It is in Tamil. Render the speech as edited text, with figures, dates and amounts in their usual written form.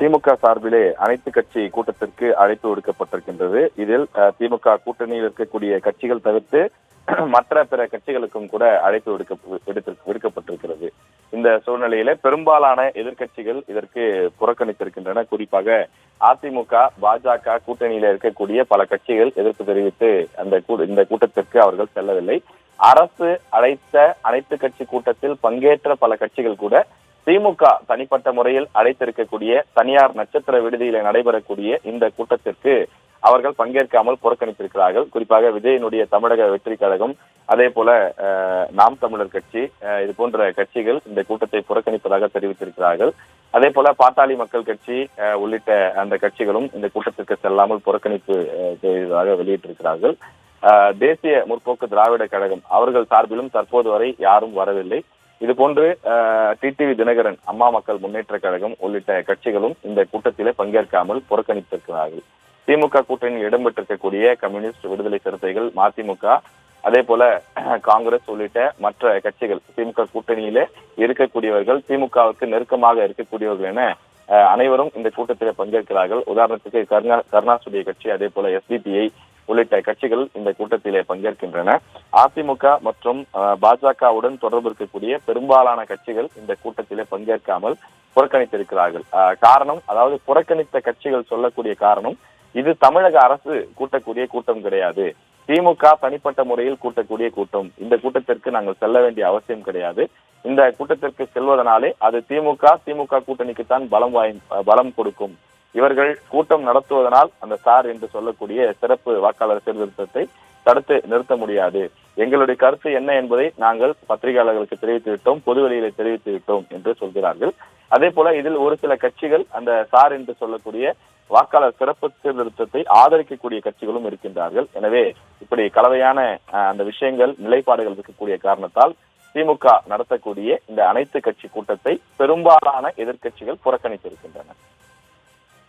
திமுக சார்பிலே அனைத்து கட்சி கூட்டத்திற்கு அழைப்பு விடுக்கப்பட்டிருக்கின்றது. இதில் திமுக கூட்டணியில் இருக்கக்கூடிய கட்சிகள் தவிர்த்து மற்ற பிற கட்சிகளுக்கும் கூட அழைப்பு விடுக்கப்பட்டிருக்கிறது. இந்த சூழ்நிலையில பெரும்பாலான எதிர்கட்சிகள் இதற்கு புறக்கணித்திருக்கின்றன. குறிப்பாக அதிமுக, பாஜக கூட்டணியில இருக்கக்கூடிய பல கட்சிகள் எதிர்ப்பு தெரிவித்து இந்த கூட்டத்திற்கு அவர்கள் செல்லவில்லை. அரசு அழைத்த அனைத்து கட்சி கூட்டத்தில் பங்கேற்ற பல கட்சிகள் கூட திமுக தனிப்பட்ட முறையில் அழைத்திருக்கக்கூடிய தனியார் நட்சத்திர விடுதியில நடைபெறக்கூடிய இந்த கூட்டத்திற்கு அவர்கள் பங்கேற்காமல் புறக்கணித்திருக்கிறார்கள். குறிப்பாக விஜயனுடைய தமிழக வெற்றி கழகம், அதே போல நாம் தமிழர் கட்சி, இது போன்ற கட்சிகள் இந்த கூட்டத்தை புறக்கணிப்பதாக தெரிவித்திருக்கிறார்கள். அதே போல பாட்டாளி மக்கள் கட்சி உள்ளிட்ட அந்த கட்சிகளும் இந்த கூட்டத்திற்கு செல்லாமல் புறக்கணிப்பு செய்ததாக வெளியிட்டிருக்கிறார்கள். தேசிய முற்போக்கு திராவிட கழகம் அவர்கள் சார்பிலும் தற்போது வரை யாரும் வரவில்லை. இது போன்று டிடிவி தினகரன், அம்மா மக்கள் முன்னேற்ற கழகம் உள்ளிட்ட கட்சிகளும் இந்த கூட்டத்திலே பங்கேற்காமல் புறக்கணித்திருக்கிறார்கள். திமுக கூட்டணியில் இடம்பெற்றிருக்கக்கூடிய கம்யூனிஸ்ட், விடுதலை சிறுத்தைகள், மதிமுக, அதே போல காங்கிரஸ் உள்ளிட்ட மற்ற கட்சிகள், திமுக கூட்டணியிலே இருக்கக்கூடியவர்கள், திமுகவுக்கு நெருக்கமாக இருக்கக்கூடியவர்கள் என அனைவரும் இந்த கூட்டத்திலே பங்கேற்கிறார்கள். உதாரணத்துக்கு கருணாசுடைய கட்சி, அதே போல எஸ்டிபிஐ உள்ளிட்ட கட்சிகள் இந்த கூட்டத்திலே பங்கேற்கின்றன. அதிமுக மற்றும் பாஜகவுடன் தொடர்பு இருக்கக்கூடிய பெரும்பாலான கட்சிகள் இந்த கூட்டத்திலே பங்கேற்காமல் புறக்கணித்திருக்கிறார்கள். காரணம், அதாவது புறக்கணித்த கட்சிகள் சொல்லக்கூடிய காரணம், இது தமிழக அரசு கூட்டக்கூடிய கூட்டம் கிடையாது, திமுக தனிப்பட்ட முறையில் கூட்டக்கூடிய கூட்டம், இந்த கூட்டத்திற்கு நாங்கள் செல்ல வேண்டிய அவசியம் கிடையாது, இந்த கூட்டத்திற்கு செல்வதனாலே அது திமுக கூட்டணிக்குத்தான் பலம் கொடுக்கும், இவர்கள் கூட்டம் நடத்துவதனால் அந்த சார் என்று சொல்லக்கூடிய சிறப்பு வாக்காளர் சீர்திருத்தத்தை தடுத்து நிறுத்த முடியாது, எங்களுடைய கருத்து என்ன என்பதை நாங்கள் பத்திரிகையாளர்களுக்கு தெரிவித்து விட்டோம், பொதுவெளியிலே தெரிவித்து விட்டோம் என்று சொல்கிறார்கள். அதே போல இதில் ஒரு சில கட்சிகள் அந்த சார் என்று சொல்லக்கூடிய வாக்காளர் சிறப்பு சீர்திருத்தத்தை ஆதரிக்கக்கூடிய கட்சிகளும் இருக்கின்றார்கள். எனவே இப்படி கலவையான அந்த விஷயங்கள், நிலைப்பாடுகள் இருக்கக்கூடிய காரணத்தால் திமுக நடத்தக்கூடிய இந்த அனைத்து கட்சி கூட்டத்தை பெரும்பாலான எதிர்கட்சிகள் புறக்கணித்திருக்கின்றன.